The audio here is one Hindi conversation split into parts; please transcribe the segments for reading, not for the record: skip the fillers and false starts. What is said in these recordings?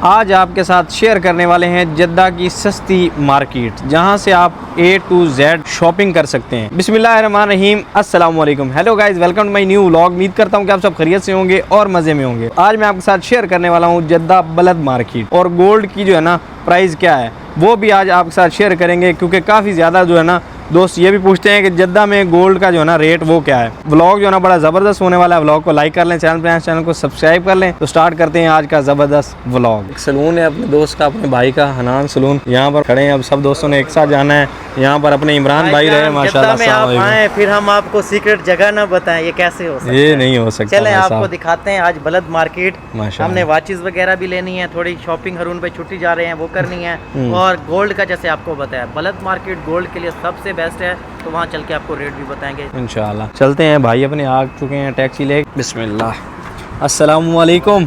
आज आपके साथ शेयर करने वाले हैं जद्दा की सस्ती मार्केट, जहां से आप A to Z शॉपिंग कर सकते हैं। बिस्मिल्लाहिर्रहमानिर्रहीम, अस्सलाम वालेकुम। Hello guys, welcome to my new vlog. उम्मीद करता हूं कि आप सब खैरियत से होंगे और मज़े में होंगे। आज मैं आपके साथ शेयर करने वाला हूं जद्दा बलद मार्केट, और गोल्ड की जो है ना प्राइस क्या है वो भी आज आपके साथ शेयर करेंगे, क्योंकि काफ़ी ज़्यादा जो है ना दोस्त ये भी पूछते हैं कि जद्दा में गोल्ड का जो है ना रेट वो क्या है। व्लॉग जो है ना बड़ा ज़बरदस्त होने वाला है। व्लॉग को लाइक कर लें, चैनल को सब्सक्राइब कर लें। तो स्टार्ट करते हैं आज का ज़बरदस्त व्लॉग। सलून है अपने दोस्त का, अपने भाई का, हनान सलून। यहाँ पर खड़े हैं, अब सब दोस्तों ने एक साथ जाना है। यहाँ पर अपने इमरान भाई रहे माशाल्लाह। में आप आए फिर हम आपको सीक्रेट जगह ना बताएं, ये कैसे हो सकता है? ये नहीं हो सकता। चले आपको दिखाते हैं आज बलद मार्केट। हमने वॉचेस वगैरह भी लेनी है, थोड़ी शॉपिंग, हरून पे छुट्टी जा रहे हैं वो करनी है, और गोल्ड का जैसे आपको बताया बलद मार्केट गोल्ड के लिए सबसे बेस्ट है, तो वहाँ चल के आपको रेट भी बताएंगे इंशाल्लाह। चलते हैं, भाई अपने आ चुके हैं टैक्सी ले। बिस्मिल्लाह, अस्सलाम वालेकुम।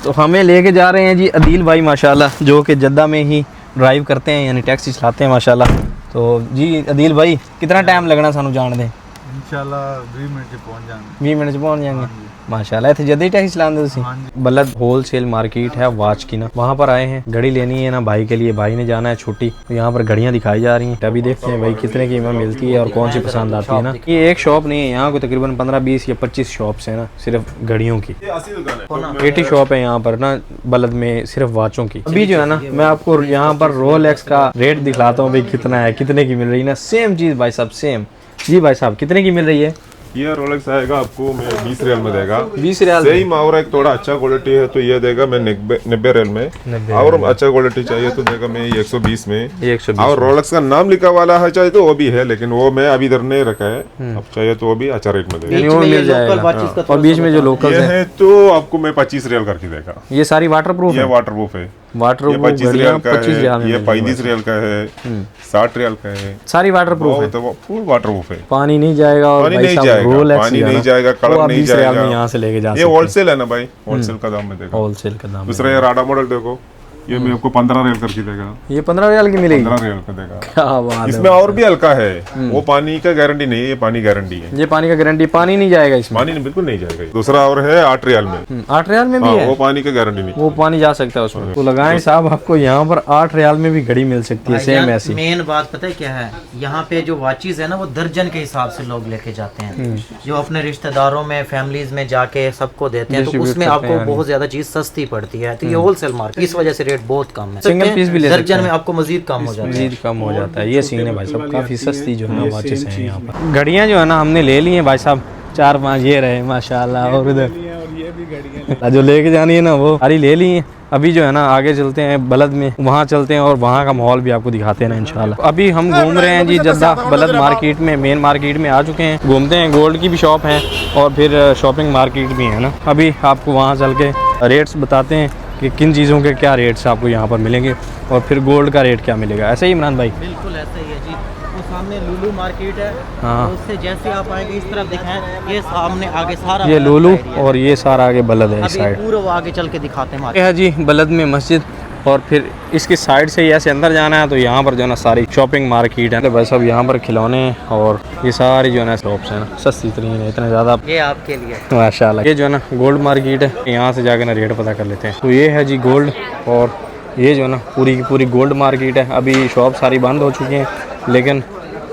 तो हमें लेके जा रहे हैं जी अदील भाई माशाल्लाह, जो कि जद्दा में ही ड्राइव करते हैं, यानी टैक्सी चलाते हैं माशाल्लाह। तो जी अदील भाई, कितना टाइम लगना सानू जान दें? इंशाल्लाह 20 मिनट से पहुंच जाएंगे। 20 मिनट से पहुंच जाएंगे माशाल्लाह। इतने जल्दी टैक्सी चलाते तुसी? बलद होलसेल मार्केट है वाच की ना, वहाँ पर आए हैं। घड़ी लेनी है ना भाई के लिए, भाई ने जाना है छुट्टी। तो यहाँ पर घड़ियाँ दिखाई जा रही हैं। अभी देखते हैं भाई कितने की मिलती है और कौन सी पसंद आती है ना। ये एक शॉप नहीं है, यहाँ को तकरीबन 15, 20 या 25 शॉप्स है ना सिर्फ घड़ियों की। 80 शॉप है यहाँ पर ना बलद में सिर्फ वाचों की। अभी जो है ना मैं आपको यहाँ पर रोलेक्स का रेट दिखलाता हूँ भाई कितना है, कितने की मिल रही है ना। सेम चीज़ भाई साहब, सेम। जी भाई साहब, कितने की मिल रही है? ये रोलेक्स आएगा आपको मैं 20 रियल में देगा। 20 रियल सेम, और एक थोड़ा अच्छा क्वालिटी है तो ये देगा मैं 90 रियल में, और अच्छा क्वालिटी चाहिए तो देगा मैं 120 में। 120 और रोलेक्स का नाम लिखा वाला है चाहे तो वो भी है, लेकिन वो मैं अभी इधर नहीं रखा है। अब चाहिए तो वो भी अच्छा रेट में देगा। वो मिल जाएगा। और बीच में जो लोकल है तो आपको मैं 25 रियल करके देगा। ये सारी वाटर प्रूफ ये है? वाटर प्रूफ है। वाटर ये 25 रियल का है, 25 ये 35 रियल का है, 60 रियल का है। सारी वाटर प्रूफ है? तो वो फुल वाटर प्रूफ है। पानी नहीं जाएगा और पानी नहीं जाएगा, पानी नहीं जाएगा, कलर नहीं जाएगा। यहाँ से लेके जा ये होलसेल है ना भाई, होलसेल का दाम में देगा। होलसेल का दाम। दूसरा ये राडा मॉडल देखो, ये मैं आपको 15 रियल करके देगा। ये 15 रियल की मिलेगी? 15 रियल का देगा। क्या बात है। इसमें और भी हल्का है, वो पानी का गारंटी नहीं है, ये पानी गारंटी है। ये पानी का गारंटी, पानी नहीं जाएगा इसमें? पानी बिल्कुल नहीं जाएगा। दूसरा और है 8 रियल में। 8 रियल में भी है? वो पानी का गारंटी नहीं, वो पानी जा सकता है उसमें। तो लगाएं साहब, आपको यहाँ पर 8 रियल में भी घड़ी मिल सकती है सेम ऐसी। मेन बात पता है क्या है, यहाँ पे जो वॉचेस है ना वो दर्जन के हिसाब से लोग लेके जाते हैं, जो अपने रिश्तेदारों में, फैमिलीज में जाके सबको देते हैं, तो उसमें आपको बहुत ज्यादा चीज सस्ती पड़ती है। तो ये होलसेल मार्केट, इस वजह से रेट बहुत कम है। सिंगल पीस भी ले सकते दर्जन हैं, में आपको मजीद कम हो जाता है। मजीद कम हो जाता है। ये सीन है भाई साहब, काफी सस्ती जो है ना वॉचेस हैं यहाँ पर। घड़ियाँ जो है ना हमने ले ली हैं भाई साहब, 4-5 ये रहे माशाल्लाह, और उधर जो लेके जानी है ना वो सारी ले ली हैं। अभी जो है ना आगे चलते हैं बलद में, वहाँ चलते हैं और वहाँ का माहौल भी आपको दिखाते हैं ना इंशाल्लाह। अभी हम घूम रहे हैं जी जद्दा बलद मार्केट में, मेन मार्केट में आ चुके हैं। घूमते हैं, गोल्ड की भी शॉप है और फिर शॉपिंग मार्केट भी है ना। अभी आपको वहाँ चल के रेट्स बताते हैं कि किन चीज़ों के क्या रेट्स आपको यहाँ पर मिलेंगे, और फिर गोल्ड का रेट क्या मिलेगा। ऐसे ही इमरान भाई? बिल्कुल ऐसा ही है जी। वो सामने लुलू मार्केट है, हाँ। तो उससे जैसे आप आएंगे इस तरफ दिखाएं, ये सामने आगे सारा ये लुलू और ये सारा आगे बलद है। इस अभी साइड पूरा वो आगे चल के दिखाते हैं ये मार्केट। है जी बलद में मस्जिद, और फिर इसकी साइड से ही ऐसे अंदर जाना है तो यहाँ पर जो है ना सारी शॉपिंग मार्केट है। तो बस अब यहाँ पर खिलौने और ये सारी जो है ना शॉप्स है ना सस्ती तरीन है, इतने ज़्यादा ये आपके लिए माशाल्लाह। ये जो है ना गोल्ड मार्केट है, यहाँ से जाकर ना रेट पता कर लेते हैं। तो ये है जी गोल्ड, और ये जो है ना पूरी की पूरी गोल्ड मार्केट है। अभी शॉप सारी बंद हो चुकी हैं, लेकिन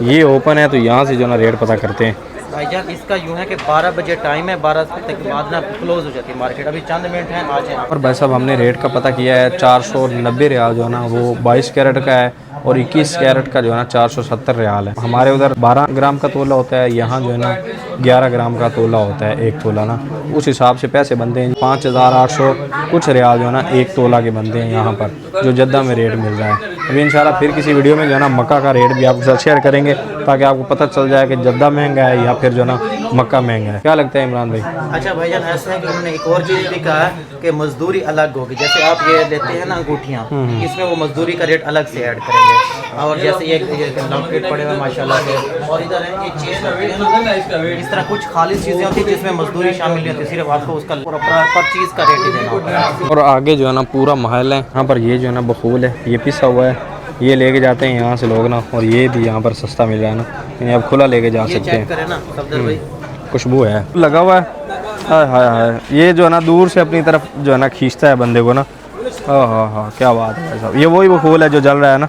ये ओपन है, तो यहाँ से जो है ना रेट पता करते हैं। भाईजान इसका यूँ है कि 12 बजे टाइम है, 12 तक के बाद ना क्लोज हो जाती है मार्केट। अभी चंद मिनट हैं, आ जाए। और भाई साहब हमने रेट का पता किया है, 490 रियाल जो है ना वो 22 कैरेट का है, और 21 कैरेट का जो है ना 470 रियाल है। हमारे उधर 12 ग्राम का तोला होता है, यहाँ जो है ना 11 ग्राम का तोला होता है, एक तोला ना। उस हिसाब से पैसे बनते हैं। 5800 कुछ रियाल जो है ना एक तोला के बनते हैं यहाँ पर, जो जद्दा में रेट मिल रहा है। अभी इंशाल्लाह फिर किसी वीडियो में जो है ना मक्का का रेट भी आपके साथ शेयर करेंगे, ताकि आपको पता चल जाए कि जद्दा महंगा है या फिर जो है ना मक्का महंगा है। क्या लगता है इमरान भाई? अच्छा भाईजान ऐसा है कि उन्होंने एक और चीज़ भी कहा है कि मजदूरी अलग होगी। जैसे आप ये लेते हैं ना अंगूठियाँ, इसमें वो मजदूरी का रेट अलग से ऐड करेंगे। और जैसे ये लॉकेट पड़े हुए माशाल्लाह से, और इधर है ये चेन, इस तरह कुछ खालिश चीज़ें होती हैं जिसमें मजदूरी शामिल नहीं होती, सिर्फ आपको उसका प्रॉपर चीज़ का रेट ही देना होता है। और आगे जो है ना पूरा महल है, यहाँ पर ये जो है ना बखूल है, ये पिसा हुआ है, ये लेके जाते हैं यहाँ से लोग ना, और ये भी यहाँ पर सस्ता मिल रहा है ना, यानी आप खुला लेके जा सकते हैं। खुशबू है लगा हुआ है, हाय हाय हाय। ये जो है ना दूर से अपनी तरफ जो है ना खींचता है बंदे को ना, हाँ हाँ, क्या बात है भाई साहब, ये वही वो फूल है जो जल रहा है ना,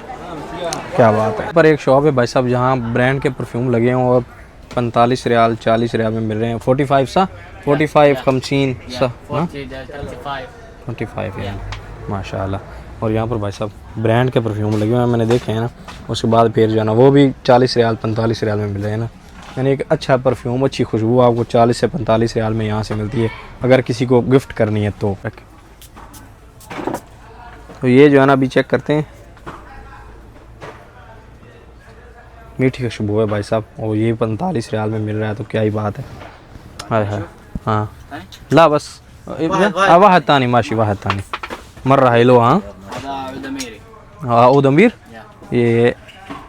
क्या बात है। पर एक शॉप है भाई साहब जहाँ ब्रांड के परफ्यूम लगे हैं और 45 रियाल 40 रियाल में मिल रहे हैं। 45 सा 45 50 सा 45 यार माशाल्लाह। और यहाँ पर भाई साहब ब्रांड के परफ्यूम लगे हुए हैं, मैंने देखे हैं ना। उसके बाद फिर जो है ना वो भी 40 रियाल 45 रियाल में मिल रहे हैं ना। यानी एक अच्छा परफ्यूम, अच्छी खुशबू आपको 40 से 45 रियाल में यहाँ से मिलती है, अगर किसी को गिफ्ट करनी है तो। ये जो है ना अभी चेक करते हैं, मीठी खुशबू है भाई साहब, और ये 45 रियाल में मिल रहा है तो क्या ही बात है। हाय हाय हाँ ला बस वाह तानी माशी वाह तानी मर रहा है लो। हाँ हाँ ऊद अमीर, ये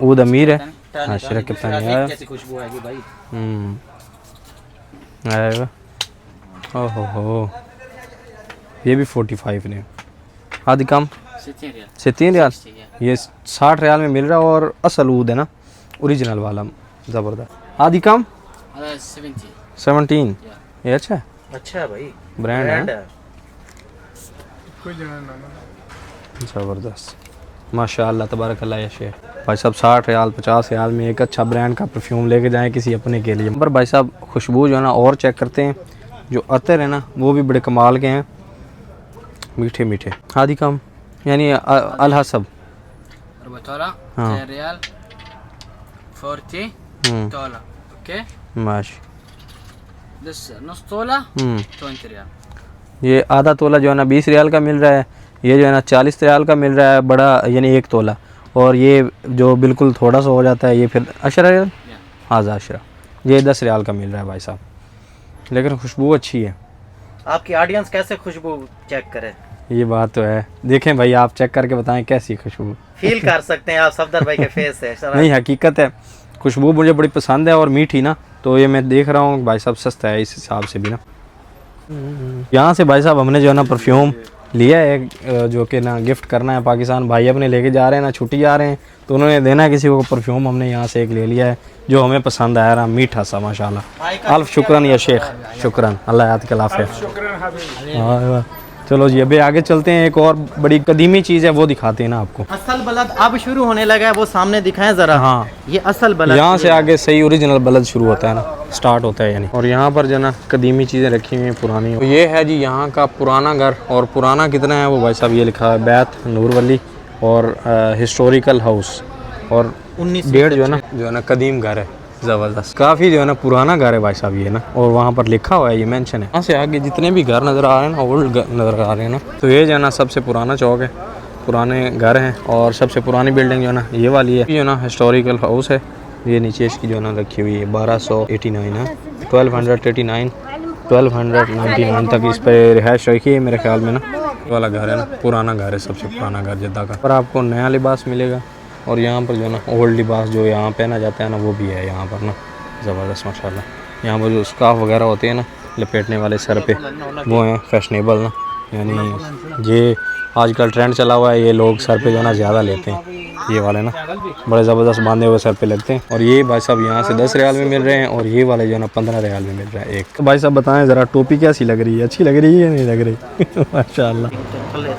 ऊद अमीर है। हाँ शरक कितना है कैसी खुशबू आएगी भाई। आएगा। ओहो ये भी 45 ने, आदि कम 60 रियाल, ये 60 रियाल में मिल रहा है और असल ऊद है ना, ओरिजिनल वाला ज़बरदस्त। आदि कम 17, ये अच्छा है, अच्छा है भाई, ब्रांड है ज़बरदस्त माशाअल्लाह तबारकल्लाह। या शेर भाई साहब 60 रियाल 50 रियाल में एक अच्छा ब्रांड का परफ्यूम लेके जाएं किसी अपने के लिए। पर भाई साहब खुशबू जो है ना और चेक करते हैं, जो अतर है ना वो भी बड़े कमाल के हैं, मीठे मीठे। आदि कम यानी अलहसब हाँ माश ये आधा तोला जो है ना 20 रियाल का मिल रहा है, ये जो है ना 40 रियाल का मिल रहा है बड़ा, यानी 1 तोला। और ये जो बिल्कुल थोड़ा सा हो जाता है ये फिर 10 रियाल, आधा 10, ये 10 रियाल का मिल रहा है भाई साहब। लेकिन खुशबू अच्छी है। आपकी ऑडियंस कैसे खुशबू चेक करे, ये बात तो है, देखें भाई आप चेक करके बताएं कैसी खुशबू। फील कर सकते हैं आप सफदर भाई के फेस से। नहीं हकीकत है, खुशबू मुझे बड़ी पसंद है और मीठी ना, तो ये मैं देख रहा हूँ भाई साहब सस्ता है इस हिसाब से भी ना। यहाँ से भाई साहब हमने जो है ना परफ्यूम लिया है, जो कि ना गिफ्ट करना है। पाकिस्तान भाई अपने लेके जा रहे हैं ना, छुट्टी जा रहे हैं तो उन्होंने देना है किसी को परफ्यूम, हमने यहाँ से एक ले लिया है जो हमें पसंद आया रहा, मीठा सा माशाल्लाह। अल्फ शुक्रन या शेख, शुक्रन, अल्लाह याद के लाफिया। चलो जी अभी आगे चलते हैं, एक और बड़ी कदीमी चीज़ है वो दिखाते हैं ना आपको। असल बलद अब शुरू होने लगा है, वो सामने दिखाएं जरा। हाँ ये असल बलद, यहाँ से आगे सही ओरिजिनल बलद शुरू होता है ना, स्टार्ट होता है यानी। और यहाँ पर जो ना कदीमी चीज़ें रखी हुई हैं पुरानी। तो ये है जी यहाँ का पुराना घर, और पुराना कितना है वो भाई साहब ये लिखा है बैत नूरवली और हिस्टोरिकल हाउस, और 19 जो है ना कदीम घर है ज़बरदस्त, काफ़ी जो है ना पुराना घर है भाई साहब ये ना। और वहाँ पर लिखा हुआ है, ये मेंशन है। यहाँ से आगे जितने भी घर नज़र आ रहे हैं ना, ओल्ड नज़र आ रहे हैं ना, तो ये जो है ना सबसे पुराना चौक है, पुराने घर हैं। और सबसे पुरानी बिल्डिंग जो है ना ये वाली है, ये ना हिस्टोरिकल हाउस है। ये नीचे इसकी जो है ना रखी हुई है 1289 है, 1289 1299 तक इस पर रिहाइश रखी है मेरे ख्याल में ना। ये वाला घर है ना पुराना घर है, सबसे पुराना घर जद्दा का। पर आपको नया लिबास मिलेगा, और यहाँ पर जो है ना ओल्ड लिबास जो यहाँ पहना जाता है ना वो भी है यहाँ पर ना, ज़बरदस्त माशाल्लाह। यहाँ पर जो स्काफ वगैरह होते हैं ना लपेटने वाले सर पे, वो हैं फैशनेबल ना, यानी ये आजकल ट्रेंड चला हुआ है, ये लोग सर पे जो है ना ज़्यादा लेते हैं, ये वाले ना बड़े ज़बरदस्त बांधे हुए सर पे लगते हैं। और ये भाई साहब यहाँ से 10 रियाल में मिल रहे हैं, और ये वाले जो है ना 15 रियाल में मिल रहा है एक। तो भाई साहब बताएं ज़रा टोपी कैसी लग रही है, अच्छी लग रही है नहीं लग रही? माशाल्लाह।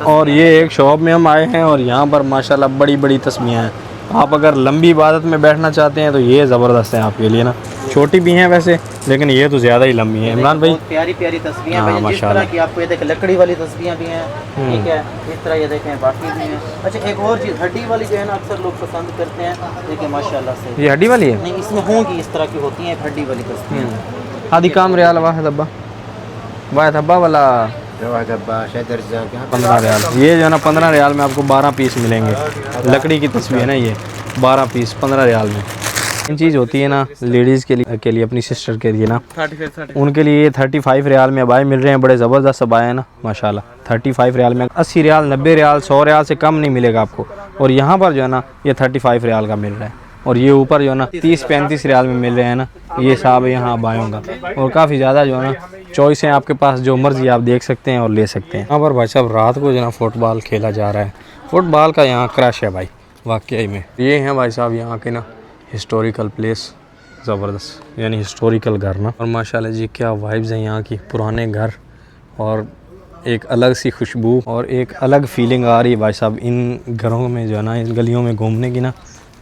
और ये एक शॉप में हम आए हैं, और यहाँ पर माशाल्लाह बड़ी बड़ी तस्बीहें हैं। आप अगर लंबी इबादत में बैठना चाहते हैं तो ये ज़बरदस्त है आपके लिए ना, छोटी भी हैं वैसे लेकिन ये तो ज़्यादा ही लंबी हैं। इमरान भाई प्यारी प्यारी तस्वीरें हाँ, हैं, जिस तरह की आपको ये देखें लकड़ी वाली तस्वीरें भी हैं, ठीक है, इस तरह ये देखें बाकी भी हैं। अच्छा एक और चीज़ हड्डी वाली जो है ना अक्सर लोग पसंद करते हैं, देखिए माशाल्लाह से ये हड्डी वाली है, नहीं इसमें होंगी इस तरह की होती हैं हड्डी वाली तस्वीरें। आदि काम रियाल वाहिद अब्बा वाला 15 रियाल। ये जो है ना 15 रियाल में आपको 12 पीस मिलेंगे, लकड़ी की तस्वीर है ना, ये 12 पीस 15 रियाल में। इन चीज़ होती है ना लेडीज़ के लिए अपनी सिस्टर के लिए ना, उनके लिए 35 रियाल में अबाए मिल रहे हैं, बड़े ज़बरदस्त अबाए हैं ना माशाल्लाह। 35 रियाल में 80 रियाल 90 रियाल 100 रियाल से कम नहीं मिलेगा आपको। और यहाँ पर जो है ना ये 35 रियाल का मिल रहा है, और ये ऊपर जो है ना 30-35 रियाल में मिल रहे हैं ना, ये साहब यहाँ अबायों का। और काफ़ी ज़्यादा जो है ना चॉइस है आपके पास, जो मर्ज़ी आप देख सकते हैं और ले सकते हैं। यहाँ पर भाई साहब रात को जो है ना फुटबॉल खेला जा रहा है, फुटबॉल का यहाँ क्रश है भाई वाकई में। ये हैं भाई साहब यहाँ के ना हिस्टोरिकल प्लेस, ज़बरदस्त यानी हिस्टोरिकल घर ना। और माशाल्लाह जी क्या वाइब्स हैं यहाँ की, पुराने घर और एक अलग सी खुशबू और एक अलग फीलिंग आ रही है भाई साहब इन घरों में जो है ना, इस गलियों में घूमने की ना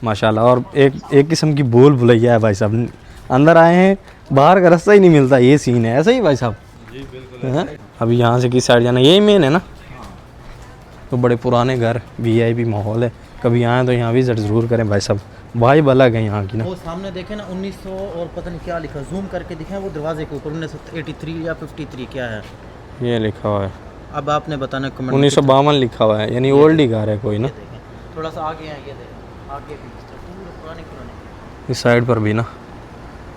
माशाल्लाह। और एक किस्म की भूल भुलैया है भाई साहब, अंदर आए हैं बाहर का रास्ता ही नहीं मिलता, ये सीन है। ऐसा ही भाई साहब जी बिल्कुल। अभी यहाँ से किस साइड जाना, यही मेन है ना। तो बड़े पुराने घर, वीआईपी माहौल है, कभी आए तो यहाँ विजिट ज़रूर करें भाई साहब, वाइब अलग है यहाँ की ना। वो सामने देखें ना 1900 और पता नहीं क्या लिखा, जूम करके दिखाएं वो दरवाजे के ऊपर 1983 या 53 क्या है ये लिखा हुआ है। अब आपने बताना कमेंट। 1952 लिखा हुआ है, यानी ओल्ड ही घर है कोई ना। थोड़ा सा आगे है, ये देखें आगे भी पुराने इस साइड पर भी ना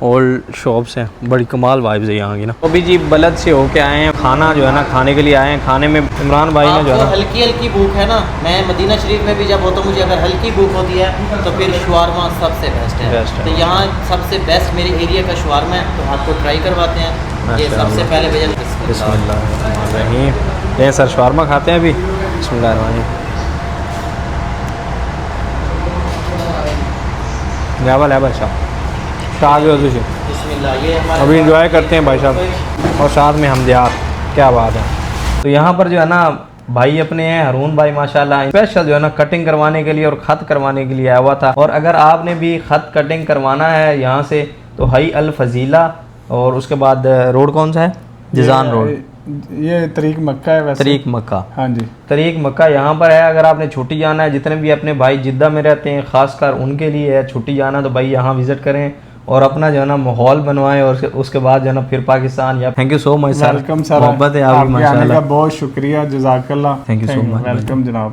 ओल्ड शॉप्स हैं, बड़ी कमाल वाइब्स है यहाँ की ना। अभी जी बलद से होके आए हैं, खाना जो है ना खाने के लिए आए हैं। खाने में इमरान भाई ने जो है ना, हल्की हल्की भूख है ना, मैं मदीना शरीफ में भी जब होता हूँ, मुझे अगर हल्की भूख होती है तो फिर शवारमा सबसे बेस्ट है। तो यहाँ सबसे बेस्ट मेरे एरिया का शवारमा है, तो आपको ट्राई करवाते हैं। ये सबसे पहले भेजन बिस्मिल्लाह। ये सर शवारमा खाते हैं अभी, बिस्मिल्लाह। लेवल है भाई साहब, अभी इंजॉय करते हैं भाई साहब, और साथ में हमदियात, क्या बात है। तो यहाँ पर जो है ना भाई अपने हैं हरून भाई माशाल्लाह, स्पेशल जो है ना कटिंग करवाने के लिए और ख़त करवाने के लिए आया हुआ था। और अगर आपने भी ख़त कटिंग करवाना है यहाँ से तो हाई अल फजीला, और उसके बाद रोड कौन सा है, जिजान रोड, ये तरीक मक्का है वैसे। तरीक मक्का, हाँ जी, तरीक मक्का यहाँ पर है। अगर आपने छुट्टी जाना है, जितने भी अपने भाई जिद्दा में रहते हैं खासकर उनके लिए है छुट्टी जाना, तो भाई यहाँ विज़िट करें और अपना जो है ना माहौल बनवाएं, और उसके बाद जो है ना फिर पाकिस्तान। या thank you so much sir, welcome sir, मोहब्बत है आपकी आपके आने का माशाल्लाह, बहुत शुक्रिया, जज़ाकल्लाह, thank you so much, welcome जनाब।